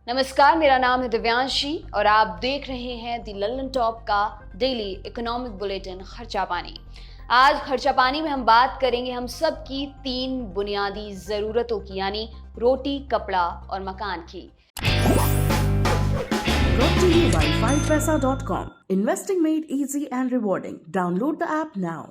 नमस्कार, मेरा नाम है दिव्यांशी और आप देख रहे हैं दी लल्लन टॉप का डेली इकोनॉमिक बुलेटिन खर्चा पानी। आज खर्चा पानी में हम बात करेंगे हम सब की 3 बुनियादी जरूरतों की, यानी रोटी, कपड़ा और मकान की। Brought to you by 5paisa.com. Investing made easy and rewarding. Download the app now.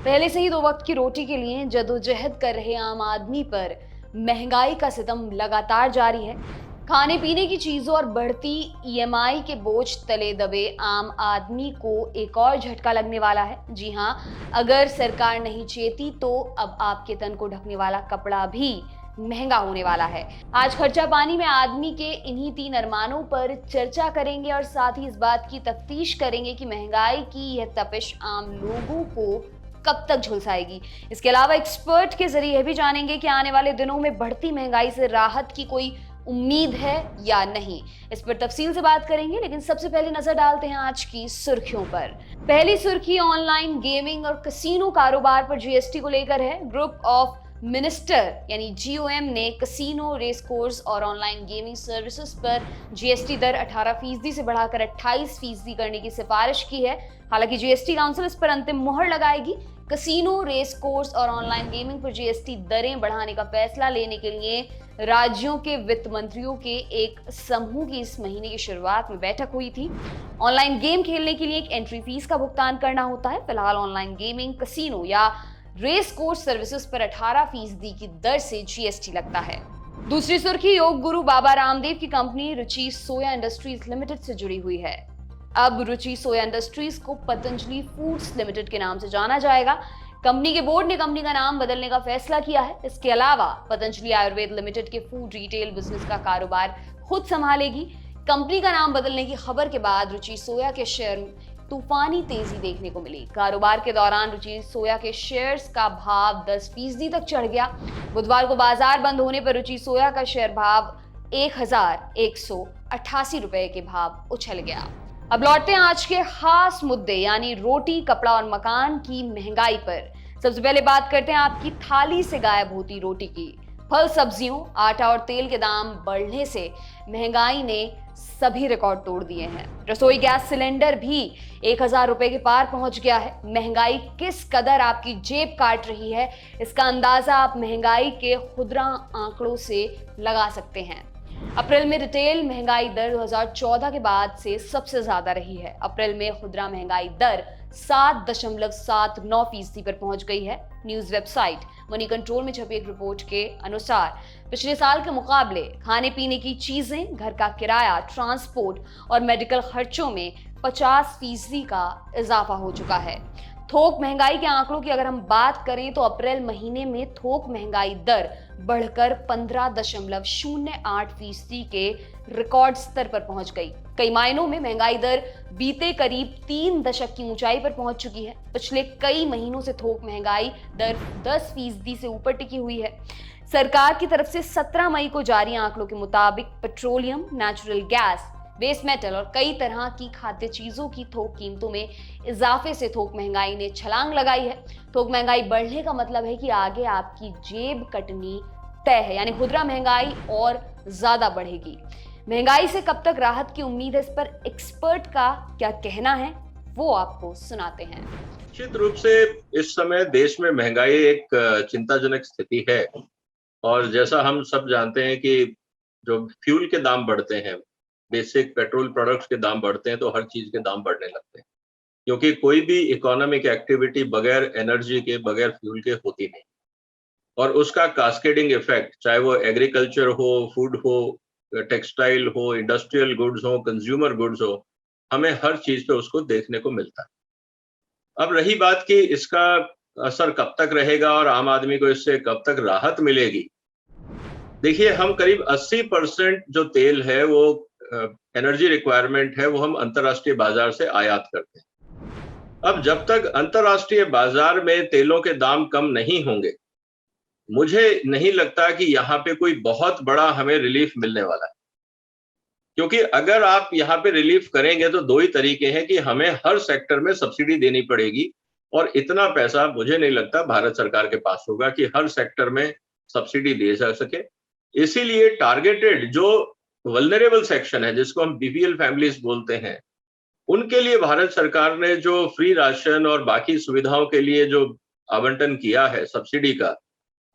पहले से ही 2 वक्त की रोटी के लिए जदोजहद कर रहे आम आदमी पर महंगाई का सितम लगातार जारी है। खाने पीने की चीजों और बढ़ती ईएमआई के बोझ तले दबे आम आदमी को एक और झटका लगने वाला है। जी हाँ, अगर सरकार नहीं चेती तो अब आपके तन को ढकने वाला कपड़ा भी महंगा होने वाला है। आज खर्चा पानी में आदमी के इन्हीं 3 अरमानों पर चर्चा करेंगे और साथ ही इस बात की तफ्तीश करेंगे कि महंगाई की यह तपिश आम लोगों को कब तक झुलसाएगी। इसके अलावा एक्सपर्ट के जरिए भी जानेंगे कि आने वाले दिनों में बढ़ती महंगाई से राहत की कोई उम्मीद है या नहीं। इस पर तफसील से बात करेंगे, लेकिन सबसे पहले नजर डालते हैं आज की सुर्खियों पर। पहली सुर्खी ऑनलाइन गेमिंग और कसीनो कारोबार पर जीएसटी को लेकर है। ग्रुप ऑफ मिनिस्टर यानी जीओएम ने कसीनो, रेस कोर्स और ऑनलाइन गेमिंग सर्विसेज पर जीएसटी दर 18% से बढ़ाकर 28% करने की सिफारिश की है। हालांकि जीएसटी काउंसिल इस पर अंतिम मुहर लगाएगी। कसीनो, रेस कोर्स और ऑनलाइन गेमिंग पर जीएसटी दरें बढ़ाने का फैसला लेने के लिए राज्यों के वित्त मंत्रियों के एक समूह की इस महीने की शुरुआत में बैठक हुई थी। ऑनलाइन गेम खेलने के लिए एक एंट्री फीस का भुगतान करना होता है। फिलहाल ऑनलाइन गेमिंग, कसीनो या रेस कोर्स सर्विसेज पर 18% की दर से जीएसटी लगता है। दूसरी सुर्खी योग गुरु बाबा रामदेव की कंपनी रुचि सोया इंडस्ट्रीज लिमिटेड से जुड़ी हुई है। अब रुचि सोया इंडस्ट्रीज को पतंजलि फूड्स लिमिटेड के नाम से जाना जाएगा। कंपनी के बोर्ड ने कंपनी का नाम बदलने का फैसला किया है। इसके अलावा पतंजलि आयुर्वेद लिमिटेड के फूड रिटेल बिजनेस का कारोबार खुद संभालेगी। कंपनी का नाम बदलने की खबर के बाद रुचि सोया के शेयर में तूफानी तेजी देखने को मिली। कारोबार के दौरान रुचि सोया के शेयर्स का भाव 10% तक चढ़ गया। बुधवार को बाजार बंद होने पर रुचि सोया का शेयर भाव 1188 रुपए के भाव उछल गया। अब लौटते हैं आज के खास मुद्दे यानी रोटी, कपड़ा और मकान की महंगाई पर। सबसे पहले बात करते हैं आपकी थाली से गायब होती रोटी की। फल, सब्जियों, आटा और तेल के दाम बढ़ने से महंगाई ने सभी रिकॉर्ड तोड़ दिए हैं। रसोई गैस सिलेंडर भी 1000 रुपए के पार पहुंच गया है। महंगाई किस कदर आपकी जेब काट रही है, इसका अंदाजा आप महंगाई के खुदरा आंकड़ों से लगा सकते हैं। अप्रैल में रिटेल महंगाई दर 2014 के बाद से सबसे ज्यादा रही है। अप्रैल में खुदरा महंगाई दर 7.79% पर पहुंच गई है। न्यूज वेबसाइट मनी कंट्रोल में छपी एक रिपोर्ट के अनुसार पिछले साल के मुकाबले खाने पीने की चीजें, घर का किराया, ट्रांसपोर्ट और मेडिकल खर्चों में 50% का इजाफा हो चुका है। थोक महंगाई के आंकड़ों की अगर हम बात करें तो अप्रैल महीने में थोक महंगाई दर बढ़कर 15.08% के रिकॉर्ड स्तर पर पहुंच गई। कई मायनों में महंगाई दर बीते करीब 3 दशक की ऊंचाई पर पहुंच चुकी है। पिछले कई महीनों से थोक महंगाई दर 10% से ऊपर टिकी हुई है। सरकार की तरफ से 17 मई को जारी आंकड़ों के मुताबिक petroleum, natural gas, base metal और कई तरह की खाद्य चीजों की थोक कीमतों में इजाफे से थोक महंगाई ने छलांग लगाई है। थोक महंगाई बढ़ने का मतलब है कि आगे आपकी जेब कटनी तय है, यानी खुदरा महंगाई और ज्यादा बढ़ेगी। महंगाई से कब तक राहत की उम्मीद है, इस पर एक्सपर्ट का क्या कहना है वो आपको सुनाते हैं। निश्चित रूप से इस समय देश में महंगाई एक चिंताजनक स्थिति है और जैसा हम सब जानते हैं कि जो फ्यूल के दाम बढ़ते हैं, बेसिक पेट्रोल प्रोडक्ट्स के दाम बढ़ते हैं तो हर चीज के दाम बढ़ने लगते हैं, क्योंकि कोई भी इकोनॉमिक एक्टिविटी बगैर एनर्जी के, बगैर फ्यूल के होती नहीं। और उसका कास्केडिंग इफेक्ट, चाहे वो एग्रीकल्चर हो, फूड हो, टेक्सटाइल हो, इंडस्ट्रियल गुड्स हो, कंज्यूमर गुड्स हो, हमें हर चीज पे उसको देखने को मिलता है। अब रही बात कि इसका असर कब तक रहेगा और आम आदमी को इससे कब तक राहत मिलेगी। देखिए, हम करीब 80% जो तेल है वो एनर्जी रिक्वायरमेंट है वो हम अंतर्राष्ट्रीय बाजार से आयात करते हैं। अब जब तक अंतर्राष्ट्रीय बाजार में तेलों के दाम कम नहीं होंगे, मुझे नहीं लगता कि यहाँ पे कोई बहुत बड़ा हमें रिलीफ मिलने वाला है। क्योंकि अगर आप यहाँ पे रिलीफ करेंगे तो 2 ही तरीके हैं कि हमें हर सेक्टर में सब्सिडी देनी पड़ेगी और इतना पैसा मुझे नहीं लगता भारत सरकार के पास होगा कि हर सेक्टर में सब्सिडी दे जा सके। इसीलिए टारगेटेड जो वल्नरेबल सेक्शन है, जिसको हम बीपीएल फैमिलीज बोलते हैं, उनके लिए भारत सरकार ने जो फ्री राशन और बाकी सुविधाओं के लिए जो आवंटन किया है सब्सिडी का,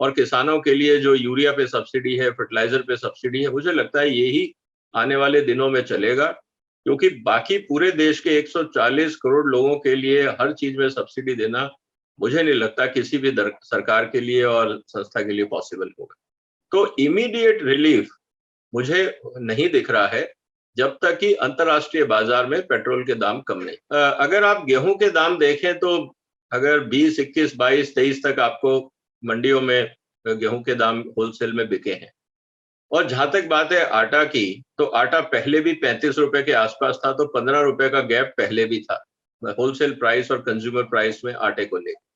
और किसानों के लिए जो यूरिया पे सब्सिडी है, फर्टिलाइजर पे सब्सिडी है, मुझे लगता है यही आने वाले दिनों में चलेगा, क्योंकि बाकी पूरे देश के 140 करोड़ लोगों के लिए हर चीज में सब्सिडी देना मुझे नहीं लगता किसी भी सरकार के लिए और संस्था के लिए पॉसिबल होगा। तो इमीडिएट रिलीफ मुझे नहीं दिख रहा है जब तक कि अंतर्राष्ट्रीय बाजार में पेट्रोल के दाम कम नहीं। अगर आप गेहूं के दाम देखें तो अगर 20, 21, 22, 23 तक आपको मंडियों में गेहूं के दाम होलसेल में बिके हैं, और जहां तक बात है आटा की, तो आटा पहले भी 35 रुपए के आसपास था, तो 15 रुपए का गैप पहले भी था होलसेल प्राइस और कंज्यूमर प्राइस में आटे को लेकर।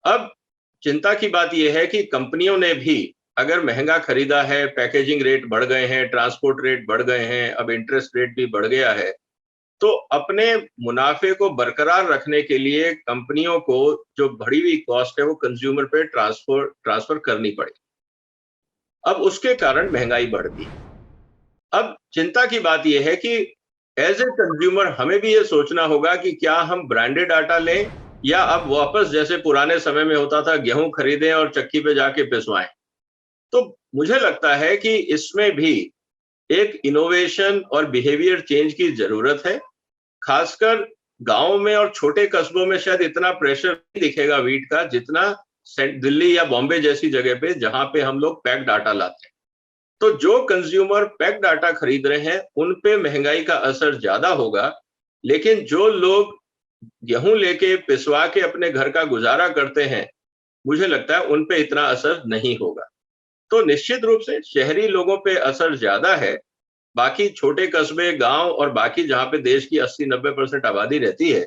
अब चिंता की बात यह है कि कंपनियों ने भी अगर महंगा खरीदा है, पैकेजिंग रेट बढ़ गए हैं, ट्रांसपोर्ट रेट बढ़ गए हैं, अब इंटरेस्ट रेट भी बढ़ गया है, तो अपने मुनाफे को बरकरार रखने के लिए कंपनियों को जो बढ़ी हुई कॉस्ट है वो कंज्यूमर पे ट्रांसफर करनी पड़े। अब उसके कारण महंगाई बढ़ गई। अब चिंता की बात यह है कि एज ए कंज्यूमर हमें भी ये सोचना होगा कि क्या हम ब्रांडेड आटा लें, या अब वापस जैसे पुराने समय में होता था गेहूं खरीदें और चक्की पे जाके पिसवाएं। तो मुझे लगता है कि इसमें भी एक इनोवेशन और बिहेवियर चेंज की जरूरत है। खासकर गांव में और छोटे कस्बों में शायद इतना प्रेशर नहीं दिखेगा व्हीट का, जितना दिल्ली या बॉम्बे जैसी जगह पे जहां पे हम लोग पैक्ड आटा लाते हैं। तो जो कंज्यूमर पैक्ड आटा खरीद रहे हैं उन पे महंगाई का असर ज्यादा होगा, लेकिन जो लोग गेहूं लेके पिसवा के अपने घर का गुजारा करते हैं, मुझे लगता है उन पे इतना असर नहीं होगा। तो निश्चित रूप से शहरी लोगों पे असर ज्यादा है, बाकी छोटे कस्बे, गांव और बाकी जहां पे देश की 80-90% आबादी रहती है,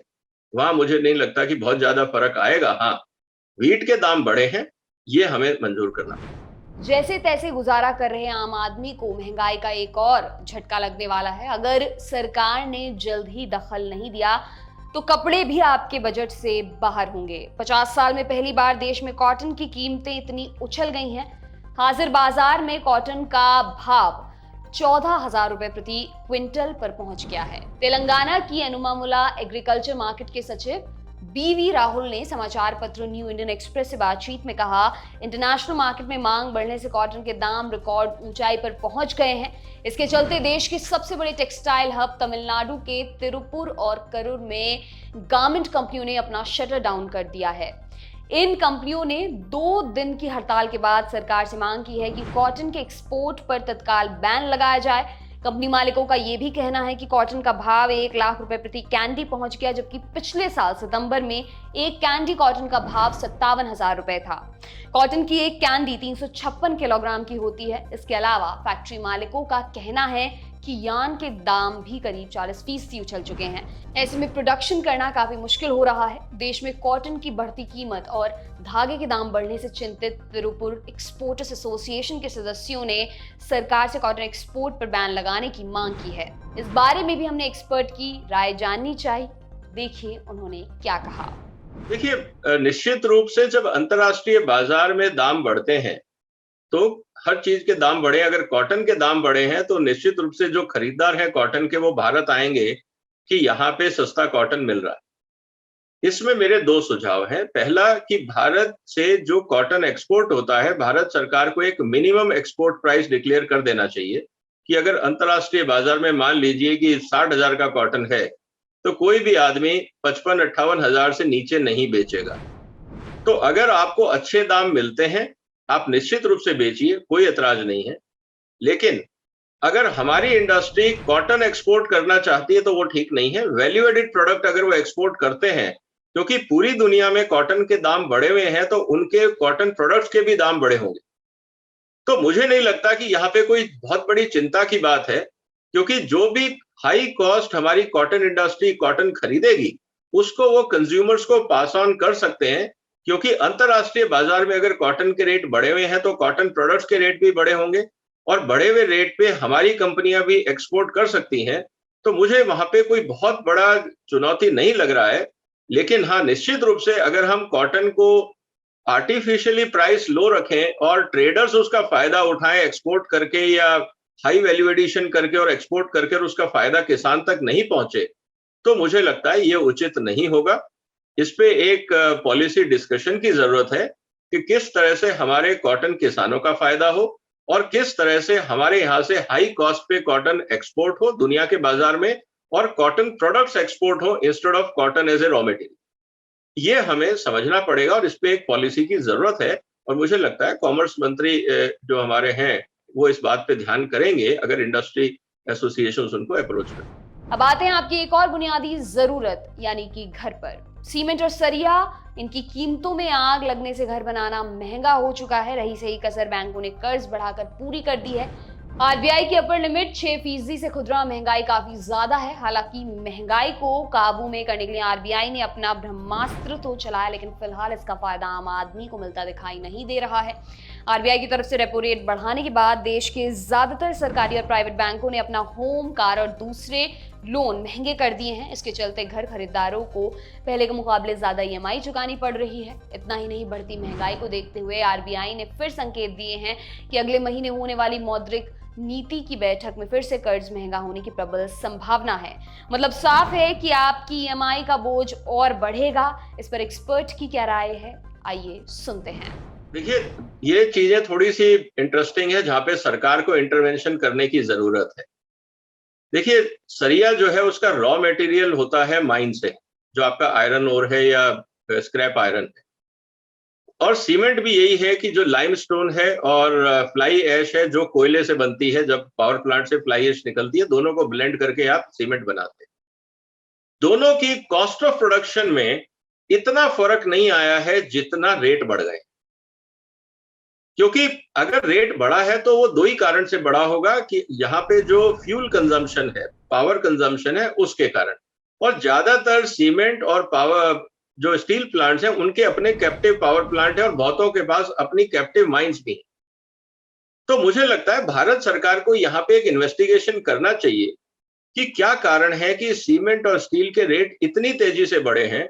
वहां मुझे नहीं लगता कि बहुत ज्यादा फर्क आएगा। हाँ, व्हीट के दाम बढ़े हैं, ये हमें मंजूर करना। जैसे तैसे गुजारा कर रहे आम आदमी को महंगाई का एक और झटका लगने वाला है। अगर सरकार ने जल्द ही दखल नहीं दिया तो कपड़े भी आपके बजट से बाहर होंगे। 50 साल में पहली बार देश में कॉटन की कीमतें इतनी उछल गई हैं। हाजिर बाजार में कॉटन का भाव 14,000 रुपए प्रति क्विंटल पर पहुंच गया है। तेलंगाना की अनुमामुला एग्रीकल्चर मार्केट के सचिव बीवी राहुल ने समाचार पत्र न्यू इंडियन एक्सप्रेस से बातचीत में कहा, इंटरनेशनल मार्केट में मांग बढ़ने से कॉटन के दाम रिकॉर्ड ऊंचाई पर पहुंच गए हैं। इसके चलते देश के सबसे बड़े टेक्सटाइल हब तमिलनाडु के तिरुपुर और करूर में गारमेंट कंपनियों ने अपना शटर डाउन कर दिया है। इन कंपनियों ने 2 दिन की हड़ताल के बाद सरकार से मांग की है कि कॉटन के एक्सपोर्ट पर तत्काल बैन लगाया जाए। कंपनी मालिकों का यह भी कहना है कि कॉटन का भाव 1 लाख रुपए प्रति कैंडी पहुंच गया, जबकि पिछले साल सितंबर में एक कैंडी कॉटन का भाव 57,000 रुपए था। कॉटन की एक कैंडी 356 किलोग्राम की होती है। इसके अलावा फैक्ट्री मालिकों का कहना है कि यार्न के दाम भी करीब 40% उछल चुके हैं। ऐसे में प्रोडक्शन करना काफी मुश्किल हो रहा है। देश में कॉटन की बढ़ती कीमत और धागे के दाम बढ़ने से चिंतित तिरुपुर एक्सपोर्टर्स एसोसिएशन के सदस्यों ने सरकार से कॉटन एक्सपोर्ट पर बैन लगाने की मांग की है। इस बारे में भी हमने एक्सपर्ट की राय जाननी चाहिए। देखिए उन्होंने क्या कहा। देखिए, निश्चित रूप से जब अंतर्राष्ट्रीय बाजार में दाम बढ़ते हैं तो हर चीज के दाम बढ़े। अगर कॉटन के दाम बढ़े हैं तो निश्चित रूप से जो खरीदार हैं कॉटन के, वो भारत आएंगे कि यहाँ पे सस्ता कॉटन मिल रहा है। इसमें मेरे 2 सुझाव हैं। पहला कि भारत से जो कॉटन एक्सपोर्ट होता है, भारत सरकार को एक मिनिमम एक्सपोर्ट प्राइस डिक्लेयर कर देना चाहिए कि अगर अंतर्राष्ट्रीय बाजार में मान लीजिए कि 60,000 का कॉटन है तो कोई भी आदमी 55-58 हजार से नीचे नहीं बेचेगा। तो अगर आपको अच्छे दाम मिलते हैं आप निश्चित रूप से बेचिए, कोई एतराज नहीं है। लेकिन अगर हमारी इंडस्ट्री कॉटन एक्सपोर्ट करना चाहती है तो वो ठीक नहीं है। वैल्यू एडिड प्रोडक्ट अगर वो एक्सपोर्ट करते हैं, क्योंकि पूरी दुनिया में कॉटन के दाम बढ़े हुए हैं, तो उनके कॉटन प्रोडक्ट्स के भी दाम बढ़े होंगे। तो मुझे नहीं लगता कि यहाँ पे कोई बहुत बड़ी चिंता की बात है, क्योंकि जो भी हाई कॉस्ट हमारी कॉटन इंडस्ट्री कॉटन खरीदेगी उसको वो कंज्यूमर्स को पास ऑन कर सकते हैं, क्योंकि अंतरराष्ट्रीय बाजार में अगर कॉटन के रेट बढ़े हुए हैं तो कॉटन प्रोडक्ट्स के रेट भी बढ़े होंगे और बढ़े हुए रेट पे हमारी कंपनियां भी एक्सपोर्ट कर सकती हैं। तो मुझे वहां पे कोई बहुत बड़ा चुनौती नहीं लग रहा है। लेकिन हाँ, निश्चित रूप से अगर हम कॉटन को आर्टिफिशियली प्राइस लो रखें और ट्रेडर्स उसका फायदा उठाएं एक्सपोर्ट करके या हाई वैल्यू एडिशन करके और एक्सपोर्ट करके और उसका फायदा किसान तक नहीं पहुंचे, तो मुझे लगता है ये उचित नहीं होगा। इस पे एक पॉलिसी डिस्कशन की जरूरत है कि किस तरह से हमारे कॉटन किसानों का फायदा हो और किस तरह से हमारे यहाँ से हाई कॉस्ट पे कॉटन एक्सपोर्ट हो दुनिया के बाजार में और कॉटन प्रोडक्ट्स एक्सपोर्ट हो instead of cotton as a raw material. ये हमें समझना पड़ेगा और इस पे एक पॉलिसी की जरूरत है और मुझे लगता है कॉमर्स मंत्री जो हमारे हैं वो इस बात पे ध्यान करेंगे अगर इंडस्ट्री एसोसिएशन उनको अप्रोच करें। अब आते हैं आपकी एक और बुनियादी जरूरत यानी कि घर पर। सीमेंट और सरिया, इनकी कीमतों में आग लगने से घर बनाना महंगा हो चुका है। रही सही कसर बैंकों ने कर्ज बढ़ाकर पूरी कर दी है। आरबीआई की अपर लिमिट 6% से खुदरा महंगाई काफी ज्यादा है। हालांकि महंगाई को काबू में करने के लिए आरबीआई ने अपना ब्रह्मास्त्र तो चलाया, लेकिन फिलहाल इसका फायदा आम आदमी को मिलता दिखाई नहीं दे रहा है। आरबीआई की तरफ से रेपो रेट बढ़ाने के बाद देश के ज्यादातर सरकारी और प्राइवेट बैंकों ने अपना होम, कार और दूसरे लोन महंगे कर दिए हैं। इसके चलते घर खरीदारों को पहले के मुकाबले ज्यादा ईएमआई चुकानी पड़ रही है। इतना ही नहीं, बढ़ती महंगाई को देखते हुए आरबीआई ने फिर संकेत दिए हैं कि अगले महीने होने वाली मौद्रिक नीति की बैठक में फिर से कर्ज महंगा होने की प्रबल संभावना है। मतलब साफ है कि आपकी ईएमआई का बोझ और बढ़ेगा। इस पर एक्सपर्ट की क्या राय है, आइए सुनते हैं। देखिए, ये चीजें थोड़ी सी इंटरेस्टिंग है जहां पे सरकार को इंटरवेंशन करने की जरूरत है। देखिए, सरिया जो है उसका रॉ मटेरियल होता है माइन से, जो आपका आयरन ओर है या स्क्रैप आयरन है। और सीमेंट भी यही है कि जो लाइमस्टोन है और फ्लाई ऐश है जो कोयले से बनती है, जब पावर प्लांट से फ्लाई ऐश निकलती है, दोनों को ब्लेंड करके आप सीमेंट बनाते हैं। दोनों की कॉस्ट ऑफ प्रोडक्शन में इतना फर्क नहीं आया है जितना रेट बढ़ गए। क्योंकि अगर रेट बढ़ा है तो वो दो ही कारण से बढ़ा होगा कि यहाँ पे जो फ्यूल कंजम्पशन है, पावर कंजम्पशन है, उसके कारण। और ज्यादातर सीमेंट और पावर जो स्टील प्लांट्स हैं उनके अपने कैप्टिव पावर प्लांट है और बहुतों के पास अपनी कैप्टिव माइंस भी है। तो मुझे लगता है भारत सरकार को यहाँ पे एक इन्वेस्टिगेशन करना चाहिए कि क्या कारण है कि सीमेंट और स्टील के रेट इतनी तेजी से बढ़े हैं,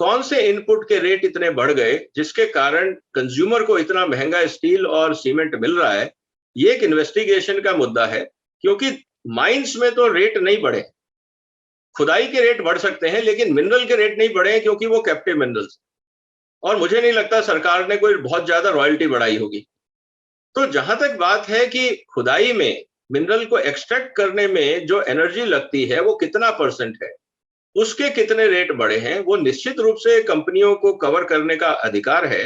कौन से इनपुट के रेट इतने बढ़ गए जिसके कारण कंज्यूमर को इतना महंगा स्टील और सीमेंट मिल रहा है। ये एक इन्वेस्टिगेशन का मुद्दा है, क्योंकि माइंस में तो रेट नहीं बढ़े, खुदाई के रेट बढ़ सकते हैं लेकिन मिनरल के रेट नहीं बढ़े क्योंकि वो कैप्टिव मिनरल्स। और मुझे नहीं लगता सरकार ने कोई बहुत ज्यादा रॉयल्टी बढ़ाई होगी। तो जहां तक बात है कि खुदाई में मिनरल को एक्सट्रैक्ट करने में जो एनर्जी लगती है वो कितना परसेंट है, उसके कितने रेट बढ़े हैं, वो निश्चित रूप से कंपनियों को कवर करने का अधिकार है।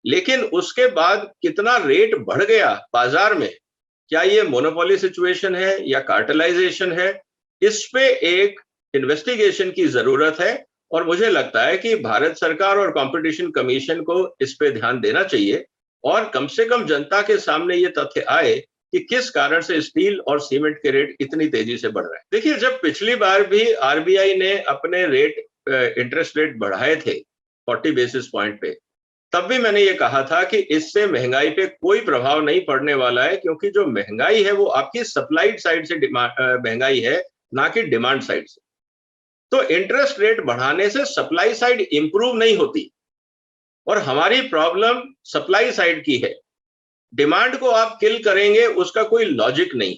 लेकिन उसके बाद कितना रेट बढ़ गया बाजार में, क्या ये मोनोपोली सिचुएशन है या कार्टेलाइजेशन है, इस पे एक इन्वेस्टिगेशन की जरूरत है। और मुझे लगता है कि भारत सरकार और कंपटीशन कमीशन को इस पे ध्यान देना चाहिए और कम से कम जनता के सामने ये तथ्य आए कि किस कारण से स्टील और सीमेंट के रेट इतनी तेजी से बढ़ रहे हैं। देखिए, जब पिछली बार भी आरबीआई ने अपने रेट इंटरेस्ट रेट बढ़ाए थे 40 बेसिस पॉइंट पे, तब भी मैंने ये कहा था कि इससे महंगाई पे कोई प्रभाव नहीं पड़ने वाला है, क्योंकि जो महंगाई है वो आपकी सप्लाई साइड से महंगाई है, ना कि डिमांड साइड से। तो इंटरेस्ट रेट बढ़ाने से सप्लाई साइड इंप्रूव नहीं होती और हमारी प्रॉब्लम सप्लाई साइड की है। डिमांड को आप किल करेंगे उसका कोई लॉजिक नहीं।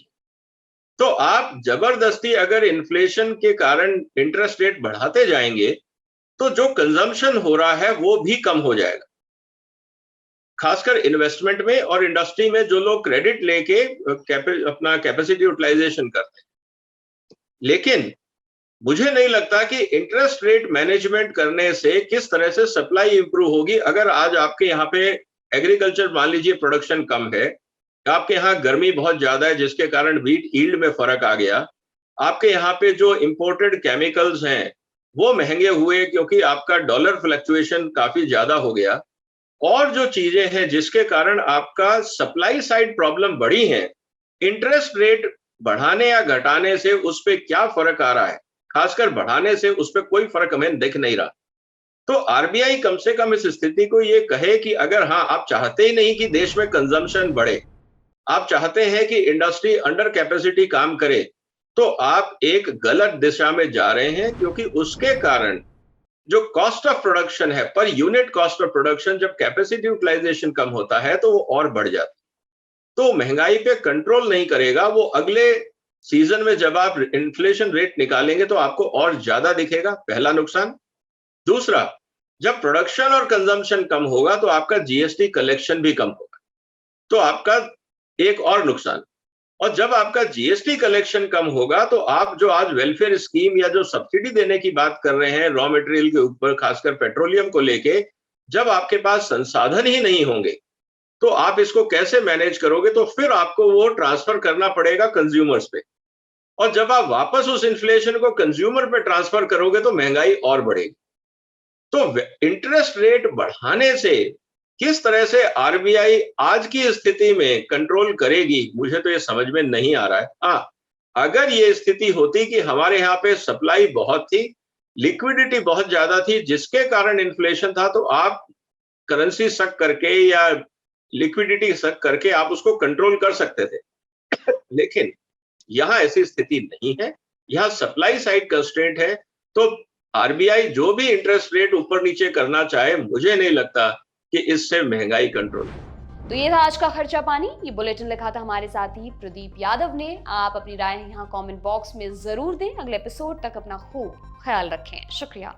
तो आप जबरदस्ती अगर इन्फ्लेशन के कारण इंटरेस्ट रेट बढ़ाते जाएंगे तो जो कंजम्पशन हो रहा है वो भी कम हो जाएगा, खासकर इन्वेस्टमेंट में और इंडस्ट्री में जो लोग क्रेडिट लेके अपना कैपेसिटी यूटिलाइजेशन करते हैं। लेकिन मुझे नहीं लगता कि इंटरेस्ट रेट मैनेजमेंट करने से किस तरह से सप्लाई इंप्रूव होगी। अगर आज आपके यहाँ पे एग्रीकल्चर मान लीजिए प्रोडक्शन कम है, आपके यहाँ गर्मी बहुत ज्यादा है जिसके कारण व्हीट यील्ड में फर्क आ गया, आपके यहाँ पे जो इंपोर्टेड केमिकल्स हैं वो महंगे हुए क्योंकि आपका डॉलर फ्लक्चुएशन काफी ज्यादा हो गया, और जो चीजें हैं जिसके कारण आपका सप्लाई साइड प्रॉब्लम बढ़ी है, इंटरेस्ट रेट बढ़ाने या घटाने से उस पर क्या फर्क आ रहा है, खासकर बढ़ाने से उस पर कोई फर्क हमें दिख नहीं रहा। तो आरबीआई कम से कम इस स्थिति को ये कहे कि अगर हाँ आप चाहते ही नहीं कि देश में कंजम्पशन बढ़े, आप चाहते हैं कि इंडस्ट्री अंडर कैपेसिटी काम करे, तो आप एक गलत दिशा में जा रहे हैं, क्योंकि उसके कारण जो कॉस्ट ऑफ प्रोडक्शन है, per unit cost of production, जब कैपेसिटी यूटिलाइजेशन कम होता है तो वो और बढ़ जाती है। तो महंगाई पे कंट्रोल नहीं करेगा, वो अगले सीजन में जब आप इन्फ्लेशन रेट निकालेंगे तो आपको और ज्यादा दिखेगा, पहला नुकसान। दूसरा, जब प्रोडक्शन और कंजम्पशन कम होगा तो आपका जीएसटी कलेक्शन भी कम होगा, तो आपका एक और नुकसान। और जब आपका जीएसटी कलेक्शन कम होगा तो आप जो आज वेलफेयर स्कीम या जो सब्सिडी देने की बात कर रहे हैं रॉ मटेरियल के ऊपर, खासकर पेट्रोलियम को लेके, जब आपके पास संसाधन ही नहीं होंगे तो आप इसको कैसे मैनेज करोगे? तो फिर आपको वो ट्रांसफर करना पड़ेगा कंज्यूमर्स पे, और जब आप वापस उस इन्फ्लेशन को कंज्यूमर पे ट्रांसफर करोगे तो महंगाई और बढ़ेगी। तो इंटरेस्ट रेट बढ़ाने से किस तरह से आरबीआई आज की स्थिति में कंट्रोल करेगी, मुझे तो ये समझ में नहीं आ रहा है। हाँ, अगर ये स्थिति होती कि हमारे यहाँ पे सप्लाई बहुत थी, लिक्विडिटी बहुत ज्यादा थी, जिसके कारण इन्फ्लेशन था, तो आप करेंसी सक करके या लिक्विडिटी सक करके आप उसको कंट्रोल कर सकते थे। लेकिन यहाँ ऐसी स्थिति नहीं है, यहाँ सप्लाई साइड कंस्ट्रेंट है। तो आरबीआई जो भी इंटरेस्ट रेट ऊपर नीचे करना चाहे, मुझे नहीं लगता कि इससे महंगाई कंट्रोल। तो ये था आज का खर्चा पानी। ये बुलेटिन लिखा था हमारे साथी प्रदीप यादव ने। आप अपनी राय यहाँ कमेंट बॉक्स में जरूर दें। अगले एपिसोड तक अपना खूब ख्याल रखें। शुक्रिया।